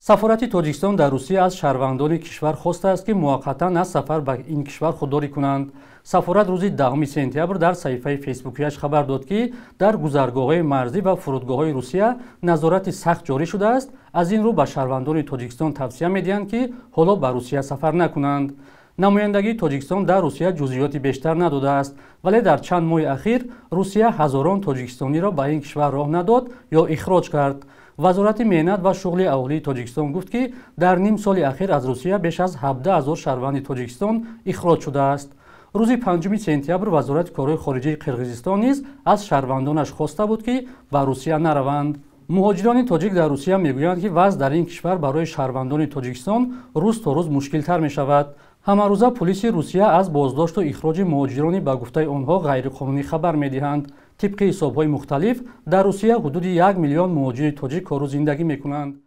сафорати тоҷикистон дар русия аз шаҳрвандони кишвар хостааст ки муваққатан аз сафар ба ин кишвар худдорӣ кунанд. Сафорат рӯзи 10 сентябр дар саҳифаи фейсбукиаш хабар дод ки дар гузаргоҳҳои марзӣ ва фурудгоҳҳои русия назорати сахт ҷорӣ шудааст. Аз ин рӯ ба шаҳрвандони тоҷикистон тавсия медиҳанд ки ҳоло ба русия сафар накунанд. намояндагии тоҷикистон дар русия ҷузъиёти бештар надодааст, вале дар чанд моҳи ахир русия ҳазорон тоҷикистониро ба ин кишвар роҳ надод ё ихроҷ кард. вазорати меҳнат ва шуғли аҳолии тоҷикистон гуфт ки дар ним соли ахир аз русия беш аз 17 000 шаҳрванди тоҷикистон ихроҷ шудааст. рӯзи 5 сентябр вазорати корҳои хориҷии қирғизистон низ аз шаҳрвандонаш хоста буд ки ба русия нараванд. муҳоҷирони тоҷик дар русия мегӯянд ки вазъ дар ин кишвар барои шаҳрвандони тоҷикистон рӯз то рӯз мушкилтар мешавад. ҳамарӯза полиси русия аз боздошту ихроҷи муҳоҷирони ба гуфтаи онҳо ғайриқонунӣ хабар медиҳанд. тибқи ҳисобҳои мухталиф дар русия ҳудуди 1 миллион муҳоҷири тоҷик кору зиндагӣ мекунанд.